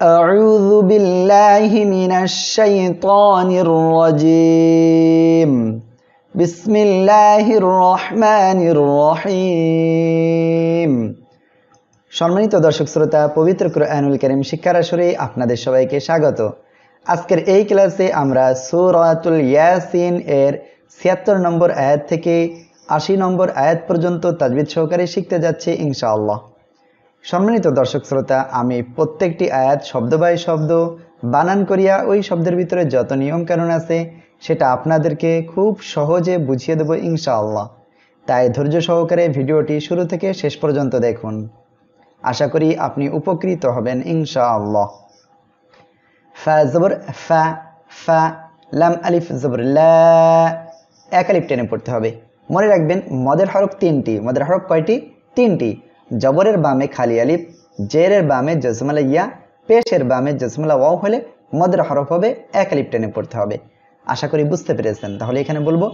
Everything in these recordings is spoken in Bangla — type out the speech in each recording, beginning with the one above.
أعوذ بالله من الشيطان الرجيم بسم الله الرحمن الرحيم সম্মানিত দর্শক শ্রোতা, পবিত্র কুরআনুল কারীম শিক্ষার আসরে আপনাদের সবাইকে স্বাগত। আজকের এই ক্লাসে আমরা সূরাতুল ইয়াসিন এর ৭৬ নম্বর আয়াত থেকে ৮০ নম্বর আয়াত পর্যন্ত তাজবিদ সহকারে শিখতে যাচ্ছি ইনশাআল্লাহ। সম্মানিত দর্শক শ্রোতা, আমি প্রত্যেকটি আয়াত শব্দ বাই শব্দ বানান করিয়া ওই শব্দের ভিতরে যত নিয়ম কানুন আছে সেটা আপনাদেরকে খুব সহজে বুঝিয়ে দেব ইনশাআল্লাহ। তাই ধৈর্য সহকারে ভিডিওটি শুরু থেকে শেষ পর্যন্ত দেখুন। আশা করি আপনি উপকৃত হবেন ইনশাআল্লাহ। ফা জবর ফা, ফা লাম আলিফ জবর লা, এক আলিফ টেনে পড়তে হবে। মনে রাখবেন মদের হরফ তিনটি। মদের হরফ কয়টি? তিনটি। জবরের বামে খালি আলিফ, জেরের বামে জজমালা ইয়া, পেশের বামে জজমালা ওয়াও হলে মদের হরফ হবে এক আলিফ টেনে পড়তে হবে। আশা করি বুঝতে পেরেছেন। তাহলে এখানে বলবো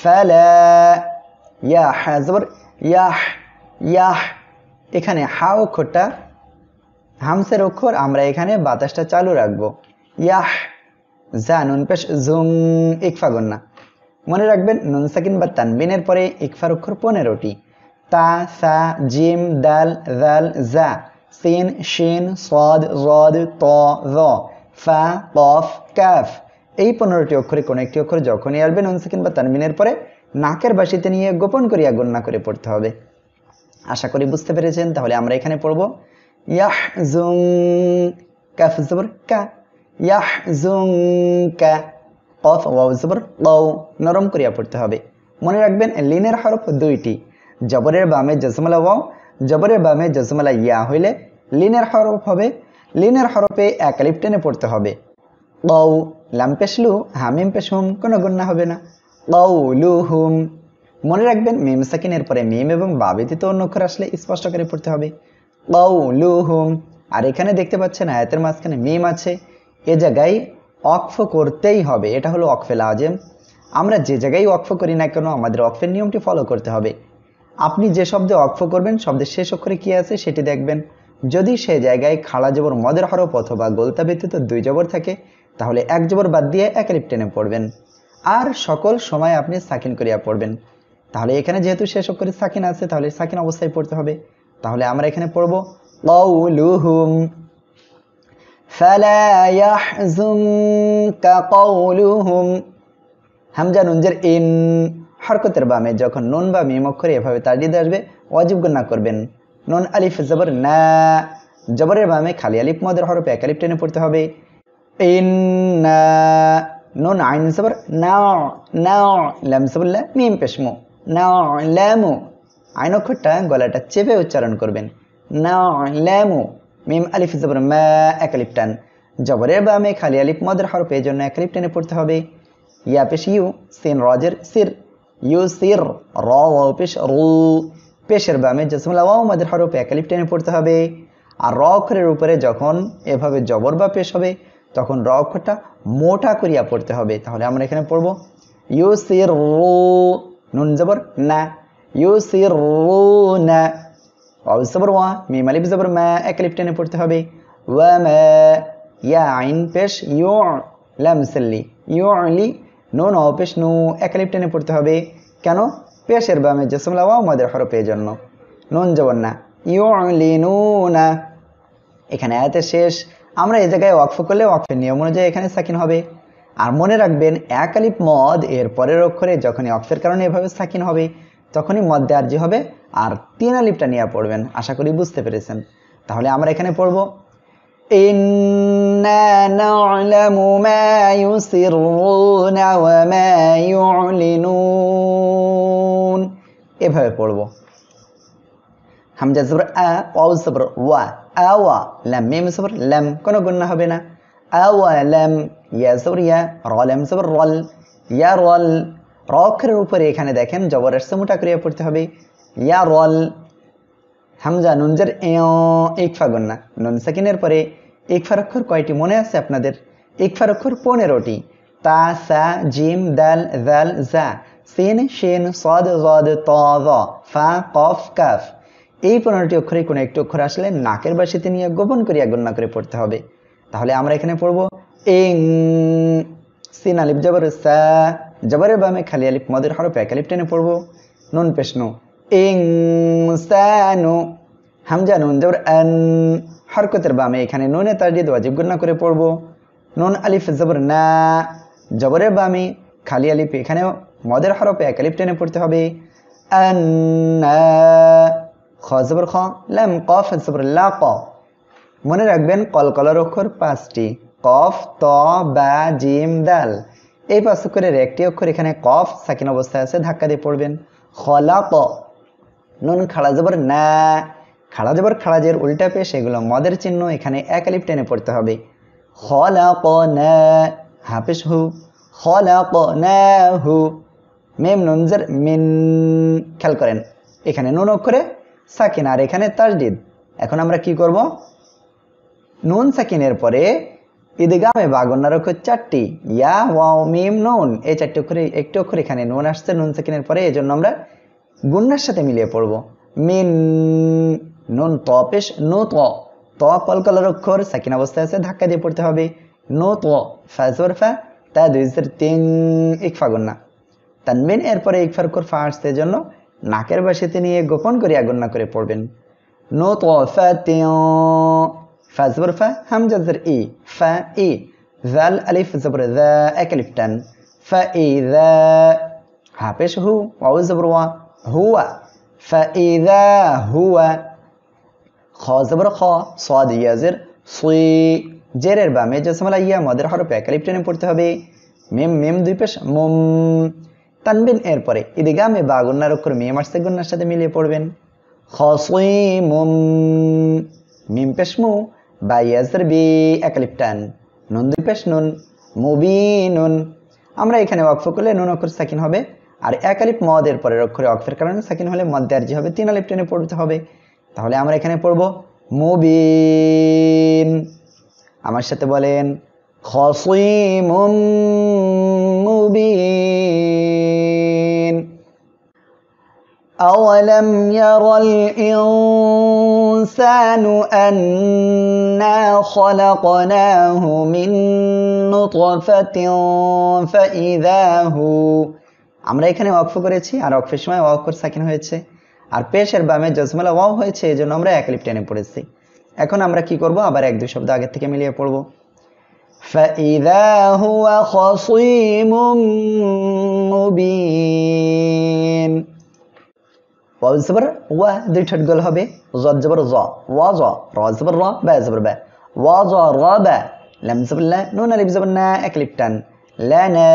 ফালা, ইয়া হা জবর ইয়াহ, ইয়াহ। এখানে হা অক্ষরটা হামসের অক্ষর, আমরা এখানে বাতাসটা চালু রাখবো। ইয়াহ, জা নুন পেশ জুং, ইকফা গুন্না। মনে রাখবেন নুন সাকিন বা তানবিনের পরে ইকফার অক্ষর 15টি। তা, সা, জিম, দাল, জাল, জা, সিন, শিন, সাদ, রদ, ত, য, ফা, কফ, কাফ। এই 15টি অক্ষরে কোনো একটি অক্ষর যখনই আসবে নুন সাকিন বা তানবিনের পরে নাকের বাসিতে নিয়ে গোপন করিয়া গণ্যা করে পড়তে হবে। আশা করি বুঝতে পেরেছেন। তাহলে আমরা এখানে পড়ব ইয়াহ জুং, কাফ জবর কা, ইয়াহ জুং কা, কফ ওয়াও জবর লাউ, নরম করিয়া পড়তে হবে। মনে রাখবেন লিনের হরফ দুইটি। জবরের বামে জজমালা ওয়াও, জবরের বামে জজমালা ইয়া হইলে লিনের হরফ হবে। লিনের হরফে এক আলিফ টেনে পড়তে হবে। লাউ, লাম পেশলু, হামিম পেশহুম, কোনো গুন্না হবে না। লাউ লু হুম। মনে রাখবেন মিম সাকিনের পরে মিম এবং বা ব্যতীত অন্য অক্ষর আসলে স্পষ্ট করে পড়তে হবে। লাউ লু হুম। আর এখানে দেখতে পাচ্ছেন আয়াতের মাঝখানে মিম আছে, এ জায়গায় ওয়াকফ করতেই হবে। এটা হলো ওয়াকফে লাজেম। আমরা যে জায়গায় ওয়াকফ করি না কেন আমাদের ওয়াকফের নিয়মটি ফলো করতে হবে। আপনি যে শব্দে ওয়াকফ করবেন শব্দের শেষ অক্ষরে কি আছে সেটি দেখবেন। যদি সে জায়গায় খাড়া জবর মদের হরফ অথবা গোলতা ব্যতীত দুই জবর থাকে তাহলে এক জবর বাদ দিয়ে এক আলিফ টেনে পড়বেন। আর সকল সময় আপনি সাকিন করিয়া পড়বেন। তাহলে এখানে যেহেতু শেষ অক্ষরে সাকিন আছে তাহলে সাকিন অবস্থায় পড়তে হবে। তাহলে আমরা এখানে পড়ব কাউলুহুম, ফালা ইয়াহজুনকা কাউলুহুম। হামজা নুনজের ইন হরকতের বামে যখন নুন বা মিম অক্ষরে এভাবে তাজদিদ আসবে ওয়াজিব গুন্না করবেন। নুন আলিফ জবর না, জবরের বামে খালি আলিফ মদের হরফে এক আলিফ টেনে পড়তে হবে। ইন্না, নুন আইন জবর না, না লাম জবর লা, মিম পেশ মু, না লামু। আইন অক্ষরটা গলাটা চেপে উচ্চারণ করবেন। না লামু, মিম আলিফ জবর মা, এক আলিফ টান। জবরের বামে খালি আলিফ মদের হরফে এজন্য এক আলিফ টেনে পড়তে হবে। ইয়া পেশ ইউ, সিন রজের সির, ইউ সির, র ওয়াও পেশ রু। পেশের বামে জসমলা ওয়াও মদের হরফে এক আলিফ টেনে পড়তে হবে। আর র অক্ষরের উপরে যখন এভাবে জবর বা পেশ হবে তখন র অক্ষরটা মোটা করিয়া পড়তে হবে। তাহলে আমরা এখানে পড়ব ইউ সির রু, নুন জবর না, ইউ সির রু না, ওয়াও জবর ওয়া, মিম আলিফ জবর মা, এক আলিফ টেনে পড়তে হবে। ওয়া মা, ইয়া আইন পেশ ইউ, লাম সাল্লি ইউলি, নুন ও পেশ নু, এক আলিফ টেনে পড়তে হবে। কেন? পেশের বামে জসমলা ওয়াও মদের হরফে জন্য। নুন জবর না, ইউলিনুনা। এখানে আয়াতের শেষ। আমরা এই জায়গায় ওয়াকফ করলে ওয়াকফের নিয়ম অনুযায়ী এখানে সাকিন হবে। আর মনে রাখবেন এক আলিফ মদ এর পরের অক্ষরে যখনই ওয়াকফের কারণে এভাবে সাকিন হবে তখনই মদ আরজি হবে আর তিন আলিফটা নিয়ে পড়বেন। আশা করি বুঝতে পেরেছেন। তাহলে আমরা এখানে পড়ব ইন্না না'লামু মা ইউসিররুনা ওয়া মা ইউলিনুন, এভাবে পড়ব। হামজা জবর আ, ওয়াও জবর ওয়া, আওয়া, লাম মিম জবর লাম, কোনো গুন্না হবে না। আওয়া লাম, ইয়া জবর ইয়া, র লাম জবর রল, ইয়া রল। র অক্ষরের উপরে এখানে দেখেন জবর আসছে, মোটা করিয়া পড়তে হবে। ইয়া রল। হামজা নুনজের ইকফা গুন্না। নুন সাকিনের পরে ইকফার অক্ষর কয়টি মনে আছে আপনাদের? ইকফার অক্ষর 15টি। তা, সা, জিম, দাল, জাল, জা, সিন, শিন, সাদ, রদ, ত, য, ফা, কফ, কাফ। এই 15টি অক্ষরে কোনো একটি অক্ষর আসলে নাকের বাসিতে নিয়ে গোপন করিয়া গণ্যা করে পড়তে হবে। তাহলে আমরা এখানে পড়ব ইং, সিন আলিফ জবর সা, জবরের বামে খালি আলিফ মদের হরফে এক আলিফ টেনে পড়ব। নুন পেশ নু, ইং সানু, হামজা নুন জবর আন, হরকতের বামে এখানে নুনে তাজদীদ ওয়াজিব গুণা করে পড়ব। নুন আলিফ জবর না, জবরের বামে খালি আলিফ এখানে মদের হরফে এক আলিফ টেনে পড়তে হবে। আন্না, খ জবর খ, লাম কফ জবর লা ক। মনে রাখবেন কলকলার অক্ষর 5টি, কফ, ত, বা, জিম, দাল। এই 5 অক্ষরের একটি অক্ষর এখানে কফ সাকিন অবস্থায় আছে, ধাক্কা দিয়ে পড়বেন। খলাক, নুন খাড়া জবর না, খাড়া জবর খাড়াজের উল্টা পেশ, এগুলো মদের চিহ্ন, এখানে এক আলিফ টেনে পড়তে হবে। খলাকনা, হা পেশ হু, খলাকনাহু। মিম নুন জের মিন, খেয়াল করেন এখানে নুন অক্ষরে সাকিন আর এখানে তাজদীদ। এখন আমরা কি করব, নুন সাকিনের পরে ইদগামে বা গুন্নার অক্ষর 4টি, ইয়া, ওয়াও, মিম, নুন, এই 4টি অক্ষরে একটি অক্ষর এখানে নুন আসছে নুন সাকিনের পরে, এজন্য আমরা গুন্নার সাথে মিলিয়ে পড়ব। মিন, নুন ত পেশ নু ত, ত কলকলার অক্ষর সাকিন অবস্থায় আছে, ধাক্কা দিয়ে পড়তে হবে। নু ত, ফা জবর ফা, তা দুই জের তিন, ইকফা গুন্না। তানবিন এরপরে ইকফার অক্ষর ফা আসছে, এজন্য নাকের বাসিতে নিয়ে গোপন করে গুন্না করে পড়বেন। নু ত ফা তিন, ফা জবর ফা, হামজা জের ই, ফা ই, জাল আলিফ জবর যা, এক আলিফ টান, ফা ই যা, হা পেশ হু, ওয়াও জবর ওয়া, হুয়া, ফা ই যা হুয়া। খ জবর খ, সাদ ইয়া জের সুই, জেরের বামে জসমলা ইয়া মদের হরফে এক আলিফ টেনে পড়তে হবে। মিম, মিম দুই পেশ মুম। তানবিন এরপরে ইদগামে বা গুন্নার অক্ষর মিম আসছে, গুন্নার সাথে মিলিয়ে পড়বেন। খসিমুম, মিম পেশ মু, বা ইয়া জের বি, এক আলিফ টান, নুন দুই পেশ নুন, মুবিনুন। আমরা এখানে ওয়াকফ করলে নুন অক্ষর সাকিন হবে, আর এক আলিফ মদের পরের অক্ষরে ওয়াকফের কারণে সাকিন হলে মদ দার্জি হবে, 3 আলিফ টেনে পড়তে হবে। তাহলে আমরা এখানে পড়ব মুবিন। আমার সাথে বলেন খসিমুম মুবিন। আওয়ালাম ইয়ারাল ইনসানু আন্না খলাকনাহু মিন নুতফাতিন ফাইযা হু। আমরা এখানে ওয়াকফ করেছি, আর ওয়াকফের সময় ওয়াও অক্ষর সাকিন হয়েছে, আর পেশের বামে জজমালা ওয়াও হয়েছে, এজন্য আমরা এক আলিফ টেনে পড়েছি। এখন আমরা কি করব, আবার এক দুই শব্দ আগের থেকে মিলিয়ে পড়ব। ফাইযা হুয়া খসিমুম মুবিন। ওয়াও জবর ওয়া, দুই ঠোঁট গোল হবে, জ জবর জ, ওয়া জ, র জবর র, বা জবর বা, ওয়া জ র বা, লাম জবর লা, নুন আলিফ জবর না, এক আলিফ টান, লানা,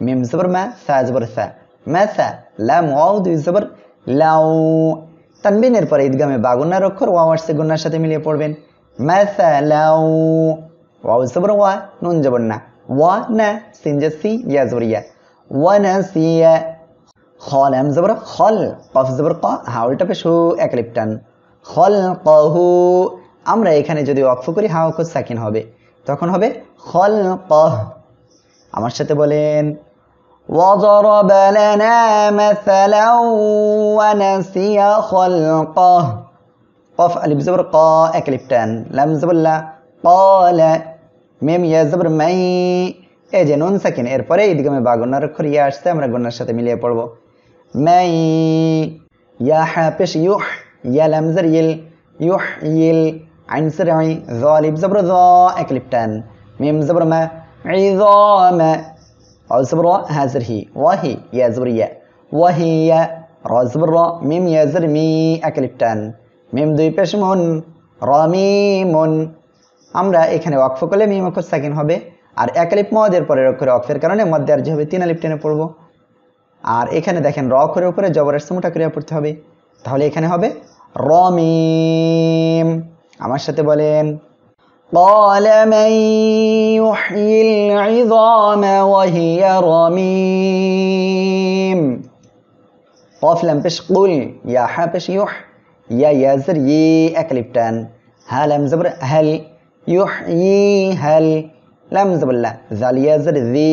মিম জবর মা, সা জবর সা, মাসা, লাম ওয়াও দুই জবর লাউ। তানবিনের পরে ঈদগামে বা গুন্নার অক্ষর ওয়াও আসছে, গুন্নার সাথে মিলিয়ে পড়বেন। মাসা লাউ, ওয়াও জবর ওয়া, নুন জবর না, ওয়া না, সিন জে সি, ইয়া জবর ইয়া, ওয়া না সিয়া। খ লাম জবর খল, কফ জবর ক, হা উল্টা পেশ হু, এক আলিফ টান, খলকহু। আমরা এখানে যদি ওয়াকফ করি হা অক্ষর সাকিন হবে, তখন হবে খলকহ। আমার সাথে বলেন وضرب لنا مثلا ونسي خلقه। قف ألف زبر قا، এক আলিফ টান, লাম জবর লা, قال, মিম ইয়া জবর মাই, এই যে নুন সাকিন এরপরে ইদগামে বা গুন্নার অক্ষর ইয়া আসছে, আমরা গুন্নার সাথে মিলিয়ে পড়ব। মাই, ইয়া হা পেশ ইউহ, ইয়া লাম জের ইল, ইউহ ইল, আইন জের আই, য আলিফ জবর য, এক আলিফ টান, মিম জবর মা, ইযামা, ওয়াও জবর ওয়া, হা জের হি, ওয়াহি, ইয়া জবর ইয়া, ওয়াহিয়া, র জবর র, মিম ইয়া জের মি, এক আলিফ টান, মিম দুই পেশ মুন, রামিমুন। আমরা এখানে ওয়াকফ করলে মিম অক্ষর সাকিন হবে, আর এক আলিফ মদের পরের অক্ষরে ওয়াকফের কারণে মধ্যে আরজি হবে, 3 আলিফ টেনে পড়ব। আর এখানে দেখেন র অক্ষরের উপরে জবর আসছে, মোটা করে পড়তে হবে, তাহলে এখানে হবে রামিম। আমার সাথে বলেন قال من يحيي العظام وهي رميم। قاف لام পেশ কুল, ইয়া হা পেশ ইউহ, ইয়া ইয়া জের ই, এক আলিফ টান, হা লাম জবর হাল, ইউহয়ি হাল, লাম জবর লা, জাল ইয়া জের জি,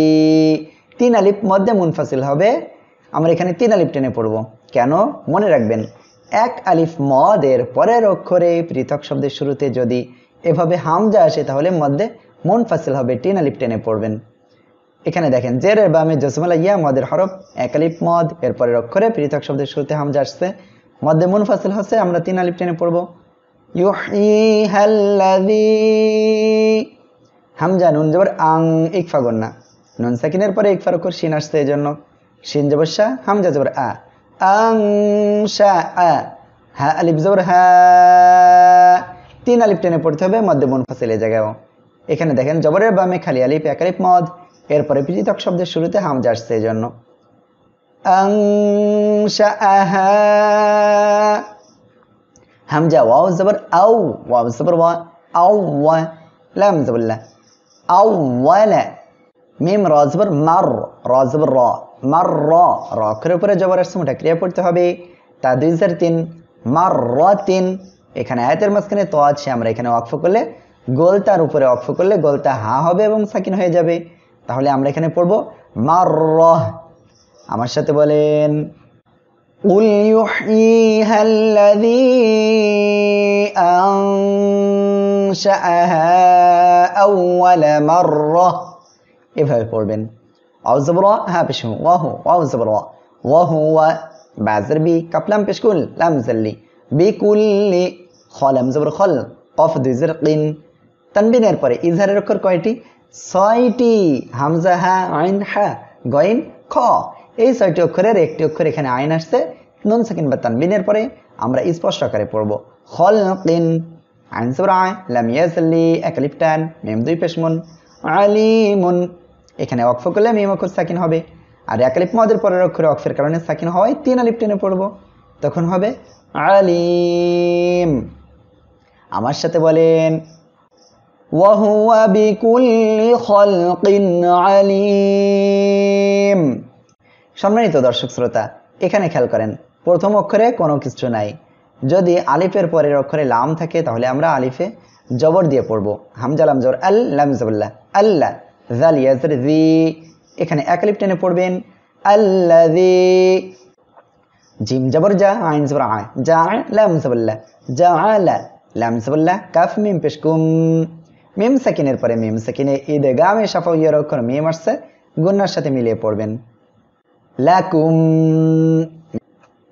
3 আলিফ মধ্যে মুনফাসিল হবে। আমরা এখানে 3 আলিফ টেনে পড়ব। কেন? মনে রাখবেন এক আলিফ মদের পরের অক্ষরে পৃথক শব্দের শুরুতে যদি এভাবে হামজা আসে তাহলে মধ্যে মুনফাসিল হবে, তিন আলিফ টেনে পড়বেন। এখানে দেখেন জেরের বামে জজমালা ইয়া মদের হরফ, এক আলিফ মদ, এরপরের অক্ষরে পৃথক শব্দের শুরুতে হামজা আসছে, মধ্যে মুনফাসিল হচ্ছে, আমরা তিন আলিফ টেনে পড়বো। ইউহয়িহাল্লাযী, হামজা নুন জবর আং, ইকফা গুন্না, নুন সাকিনের পরে ইকফার অক্ষর শিন আসছে, এই জন্য শিন জবর শা, হামজা জবর আ, আং শা আ, হা আলিফ জবর হা, তিন আলিফ টেনে পড়তে হবে, মধ্যে মুনফাসিল এই জায়গায়ও। এখানে দেখেন জবরের বামে খালি আলিফ, এক আলিফ মদ, এরপরে পৃথক শব্দের শুরুতে হামজা আসছে, এই জন্য আনশাআহা, হামজা ওয়াও জবর আও, ওয়াও জবর ওয়া, আও ওয়া, লাম জবর লা, আও ওয়ালা, মিম র জবর মার, র জবর র, মার র, র অক্ষরের উপরে জবর আসছে, মোটা ক্রিয়া পড়তে হবে। তা 2003 মার র 3, এখানে আয়াতের মাঝখানে তো আছে, আমরা এখানে ওয়াকফ করলে গোলতার উপরে ওয়াকফ করলে গোলতা হা হবে এবং সাকিন হয়ে যাবে, তাহলে আমরা এখানে পড়বো মার র। আমার সাথে বলেন কুল ইউহয়িহাল্লাযী আনশাআহা আউওয়ালা মাররা, এভাবে পড়বেন। ওয়াও জবর ওয়া, হা পেশ হু, ওয়াহু, ওয়াও জবর ওয়া, ওয়াহুয়া, বা জের বি, কাফ লাম পেশ কুল, লাম জাল্লি, বিকুল্লি, খ লাম জবর খল, কফ দুই জের কিন। তানবিনের পরে ইজহারের অক্ষর কয়টি? 6টি, হামজা হা, আইন হা, গইন খ, এই 6টি অক্ষরের একটি অক্ষর এখানে আইন আসছে, নুন সাকিন বা তানবিনের পরে আমরা স্পষ্ট আকারে পড়ব খলকিন, আইন জবর আ, লাম ইয়াজলি, এক আলিফ টান, মিম দুই পেশ মুন, আলিমুন, এখানে ওয়াকফ করলে মিম অক্ষর সাকিন হবে, আর এক আলিফ মদের পরের অক্ষরে ওয়াকফের কারণে সাকিন হওয়ায় তিন আলিফ টেনে পড়ব, তখন হবে আলিম। আমার সাথে বলেন ওয়াহুয়া বিকুল্লি খলকিন আলিম। সম্মানিত দর্শক শ্রোতা, এখানে খেয়াল করেন প্রথম অক্ষরে কোনো কিছু নাই, যদি আলিফের পরের অক্ষরে লাম থাকে তাহলে আমরা আলিফে জবর দিয়ে পড়ব, হামজা লাম জবর আল, লাম জবরল্লাহ, আল্লাহ, জাল ইয়াজর জি, এখানে এক আলিফ টেনে পড়বেন আল্লাযী, জিম জবর জা, আইন জবর আ, জা, লাম জবরল্লাহ, জাআলা, লাম জবরল্লাহ, কাফ মিম পেশ কুম, মিম সাকিনের পরে মিম সাকিনে ইদগামে শাফাউইয়ার অক্ষর মিম আসছে, গুন্নার সাথে মিলিয়ে পড়বেন লাকুম,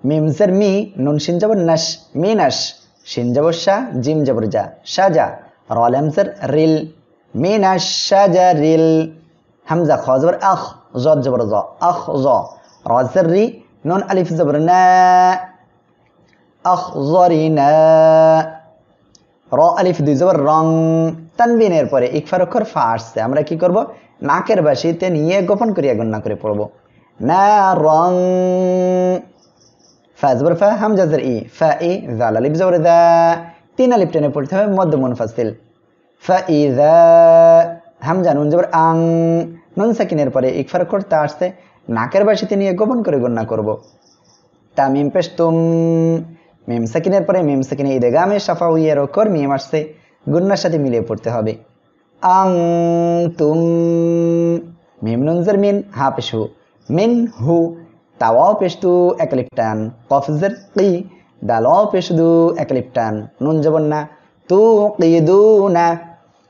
মিম জের মি, নুন শিন জবর নাশ, মিনাশ, শিন জবর শা, জিম জবর জা, শাজা, র লাম জের রিল, মিনাশ শাজারিল, হামজা খ জবর আখ, জ জবর জ, আখ জ, র জের রি, নুন আলিফ জবর না, আখযরিনা, র আলিফ দুই জবর রং, তানবিনের পরে ইকফার অক্ষর ফা আসছে, আমরা কি করব? নাকের বাসিতে নিয়ে গোপন করিয়া গণনা করে পড়ব না রং, ফা জবর ফা, হামজা জের ই, ফা ই, জাল আলিফ জবর দা, তিন আলিফ টেনে পড়তে হবে, মধ্য মুনফাসিল, ফা ইযা, হামজা নুন জবর আং, নুন সাকিনের পরে ইকফার অক্ষর তা আসছে, নাকের বাসিতে নিয়ে গোপন করে গণনা করব। তা মিম পেশ তুম, মিম সাকিনের পরে মিম সাকিনে ইদগামে শাফাউইয়ার অক্ষর মিম আসছে, গুন্নার সাথে মিলিয়ে পড়তে হবে আং তুম, মিম নুন জের মিন, হা পেশ হু, মিন হু, তাওয়াও পেশ তু, এক আলিফ টান, কফ জের কি, দালও পেশ দু, এক আলিফ টান, নুন জবর না, তু কিদুনা,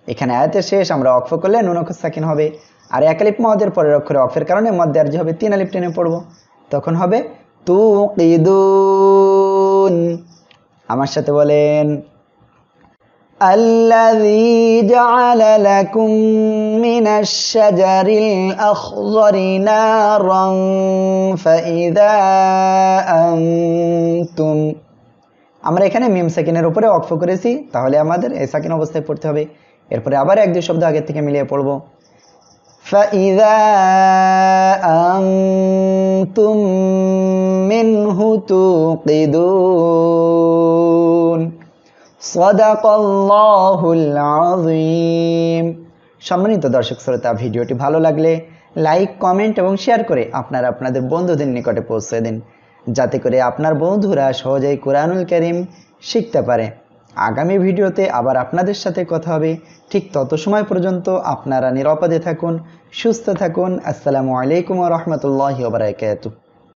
এখানে আয়াতের শেষ আমরা ওয়াকফ করলে নুন অক্ষর সাকিন হবে, আর এক আলিফ মদের পরের অক্ষরে ওয়াকফের কারণে মধ্যে আরজি হবে, তিন আলিফ টেনে পড়ব, তখন হবে তুকিদুন। আমার সাথে বলেন আল্লাযী জাআলা লাকুম মিনাশ শাজারিল আখযারি নারান ফাইযা আনতুম, আমরা এখানে মিম সাকিনের উপরে ওয়াকফ করেছি, তাহলে আমাদের এই সাকিন অবস্থায় পড়তে হবে, এরপরে আবার এক দুই শব্দ আগে থেকে মিলিয়ে পড়ব ফাইযা আনতুম মিনহু তুকিদুন, সাদাকাল্লাহুল আযীম। সম্মানিত দর্শক শ্রোতা, ভিডিওটি ভালো লাগলে লাইক, কমেন্ট এবং শেয়ার করে আপনারা আপনাদের বন্ধুদের নিকটে পৌঁছে দিন, যাতে করে আপনার বন্ধুরা সহজেই কোরআনুল কারীম শিখতে পারে। আগামী ভিডিওতে আবার আপনাদের সাথে কথা হবে, ঠিক তত সময় পর্যন্ত আপনারা নিরাপদে থাকুন, সুস্থ থাকুন। আসসালামু আলাইকুম ওয়া রাহমাতুল্লাহি ওয়া বারাকাতুহু।